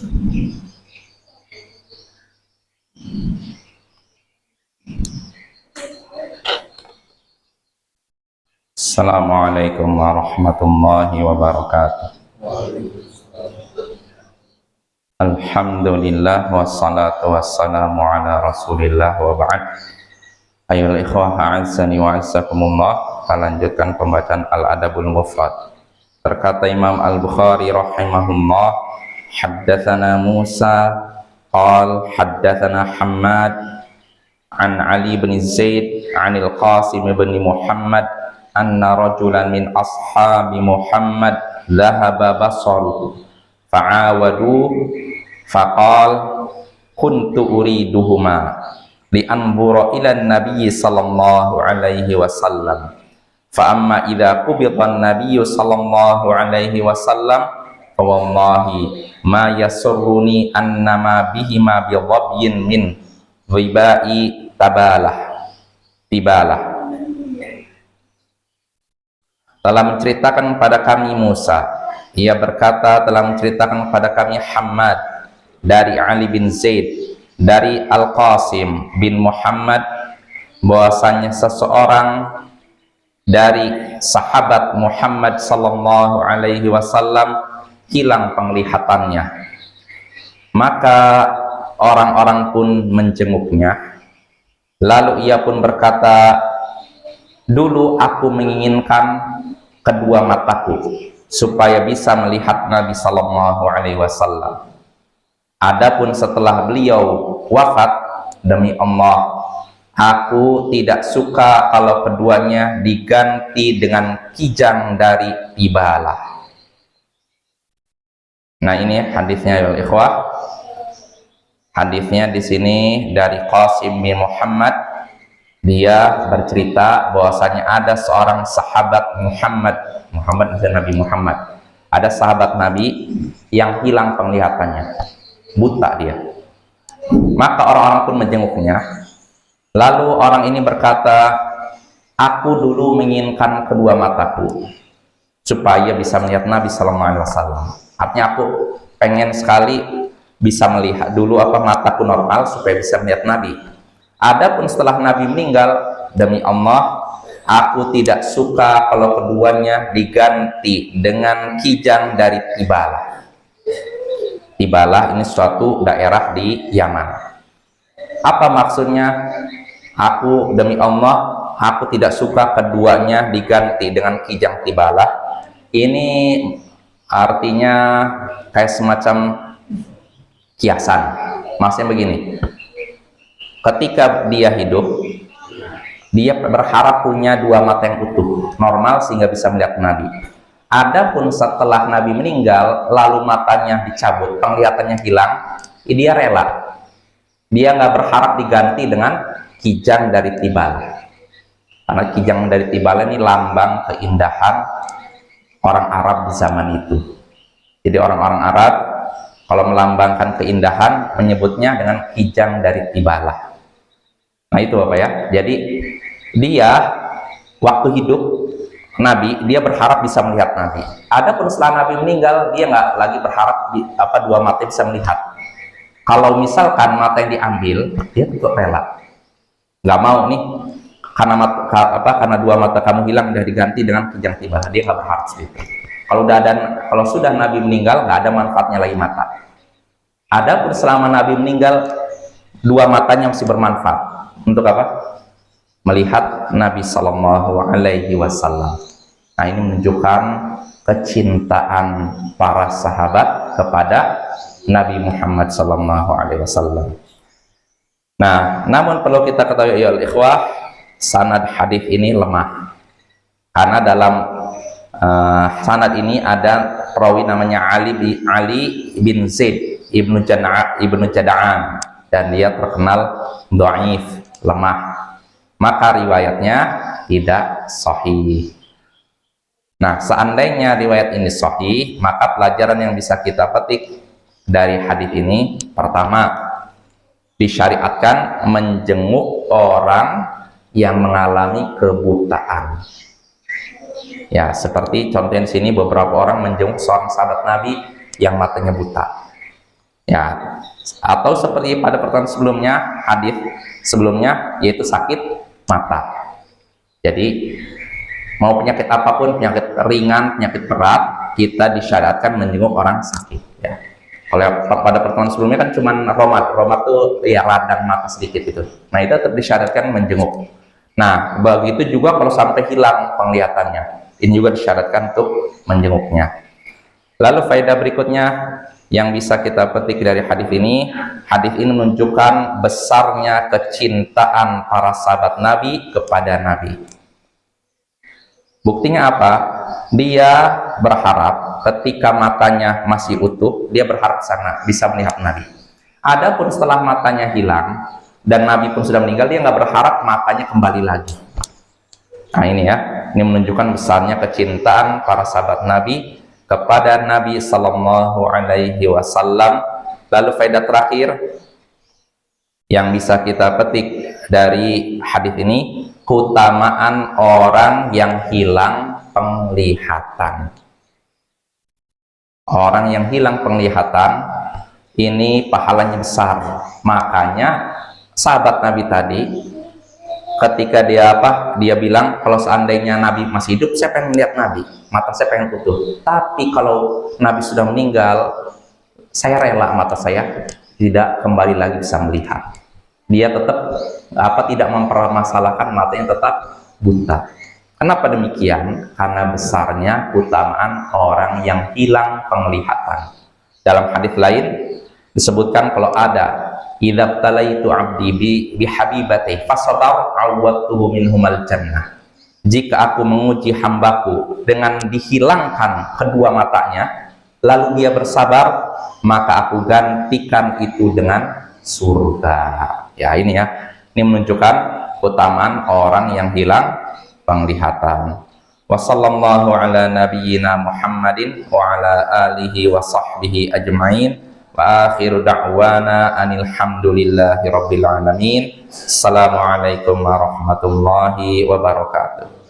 Assalamualaikum warahmatullahi wabarakatuh. Alhamdulillah wassalatu wassalamu ala rasulillah wa ba'd. Ayyuhal ikhwah a'azzani wa a'azzakumullah. Kita lanjutkan pembacaan Al-Adabul Mufrad. Berkata Imam Al-Bukhari rahimahullah, haddatsana Musa qal haddatsana Hammad an Ali bin Zaid anil Qasim bin Muhammad anna rajulan min ashabi Muhammad dhahaba basaruhu fa'awadu faqal kuntu uriduhuma li'anzura ila an-nabiy sallallahu alaihi wasallam fa amma idza qubida an-nabiy sallallahu alaihi wasallam fa wallahi ma yasurruni annama bihima bi dhabyin min ribai tibalah. Telah menceritakan kepada kami Musa, ia berkata telah menceritakan kepada kami Hammad dari Ali bin Zaid dari Al-Qasim bin Muhammad bahwasanya seseorang dari sahabat Muhammad sallallahu alaihi wasallam hilang penglihatannya. Maka orang-orang pun menjenguknya. Lalu ia pun berkata, dulu aku menginginkan kedua mataku supaya bisa melihat Nabi sallallahu alaihi wasallam. Adapun setelah beliau wafat, demi Allah, aku tidak suka kalau keduanya diganti dengan kijang dari tibalah. Nah, ini hadisnya ya ikhwah. Hadisnya di sini dari Qasim bin Muhammad. Dia bercerita bahwasanya ada seorang sahabat Muhammad Nabi Muhammad. Ada sahabat Nabi yang hilang penglihatannya, buta dia. Maka orang-orang pun menjenguknya. Lalu orang ini berkata, aku dulu menginginkan kedua mataku supaya bisa melihat Nabi sallallahu alaihi wasallam. Artinya aku pengen sekali bisa melihat dulu mataku normal supaya bisa melihat Nabi. Adapun setelah Nabi meninggal, demi Allah, aku tidak suka kalau keduanya diganti dengan kijang dari Tibalah. Tibalah ini suatu daerah di Yaman. Apa maksudnya? Aku demi Allah, aku tidak suka keduanya diganti dengan kijang Tibalah. Ini artinya kayak semacam kiasan. Maksudnya begini. Ketika dia hidup, dia berharap punya dua mata yang utuh, normal sehingga bisa melihat Nabi. Adapun setelah Nabi meninggal, lalu matanya dicabut, penglihatannya hilang, dia rela. Dia nggak berharap diganti dengan kijang dari Tibalah. Karena kijang dari Tibalah ini lambang keindahan orang Arab di zaman itu. Jadi orang-orang Arab kalau melambangkan keindahan menyebutnya dengan kijang dari Tibalah. Nah itu Bapak ya. Jadi dia waktu hidup Nabi, dia berharap bisa melihat Nabi. Adapun setelah Nabi meninggal, dia nggak lagi berharap dua mata bisa melihat. Kalau misalkan mata yang diambil, dia juga rela. Nggak mau nih karena dua mata kamu hilang udah diganti dengan kijang Tibalah. Dia nggak berharap seperti itu. Kalau sudah Nabi meninggal, nggak ada manfaatnya lagi mata. Adapun selama Nabi meninggal, dua matanya masih bermanfaat. Untuk apa? Melihat Nabi sallallahu alaihi wasallam. Nah, ini menunjukkan kecintaan para sahabat kepada Nabi Muhammad sallallahu alaihi wasallam. Nah, namun perlu kita ketahui ya ikhwah, sanad hadis ini lemah. Karena dalam sanad ini ada perawi namanya Ali bin Zaid ibnu Jada'an dan dia terkenal dhaif, lemah. Maka riwayatnya tidak sahih. Nah, seandainya riwayat ini sahih, maka pelajaran yang bisa kita petik dari hadis ini, pertama, disyariatkan menjenguk orang yang mengalami kebutaan. Ya, seperti contohnya di sini beberapa orang menjenguk seorang sahabat Nabi yang matanya buta. Ya, atau seperti pada pertemuan sebelumnya, hadis sebelumnya, yaitu sakit mata. Jadi mau penyakit apapun, penyakit ringan, penyakit berat, kita disyariatkan menjenguk orang sakit. Ya. Kalau pada pertemuan sebelumnya kan cuma romat tuh ya radang mata sedikit itu. Nah itu tetap disyariatkan menjenguk. Nah begitu juga kalau sampai hilang penglihatannya, ini juga disyaratkan untuk menjenguknya. Lalu faedah berikutnya yang bisa kita petik dari hadis ini menunjukkan besarnya kecintaan para sahabat Nabi kepada Nabi. Buktinya apa? Dia berharap ketika matanya masih utuh, dia berharap sana bisa melihat Nabi. Adapun setelah matanya hilang dan Nabi pun sudah meninggal, dia nggak berharap matanya kembali lagi. Nah ini ya, ini menunjukkan besarnya kecintaan para sahabat Nabi kepada Nabi Sallallahu Alaihi Wasallam. Lalu faedah terakhir yang bisa kita petik dari hadis ini, keutamaan orang yang hilang penglihatan. Orang yang hilang penglihatan ini pahalanya besar. Makanya sahabat Nabi tadi ketika dia bilang kalau seandainya Nabi masih hidup, saya pengen melihat Nabi, mata saya pengen utuh. Tapi kalau Nabi sudah meninggal, saya rela mata saya tidak kembali lagi bisa melihat. Dia tetap tidak mempermasalahkan matanya tetap buta. Kenapa demikian? Karena besarnya keutamaan orang yang hilang penglihatan. Dalam hadis lain disebutkan kalau ada idza talaitu abdi bi habibati fasabar awwatuhu minhumal jannah. Jika aku menguji hambaku dengan dihilangkan kedua matanya, lalu dia bersabar, maka aku gantikan itu dengan surga. Ya ini ya, ini menunjukkan keutamaan orang yang hilang penglihatan. Wassallallahu ala nabiyyina Muhammadin wa ala alihi wa sahbihi ajma'in. Wa akhiru da'wana anil hamdulillahi rabbil alamin. Assalamualaikum warahmatullahi wabarakatuh.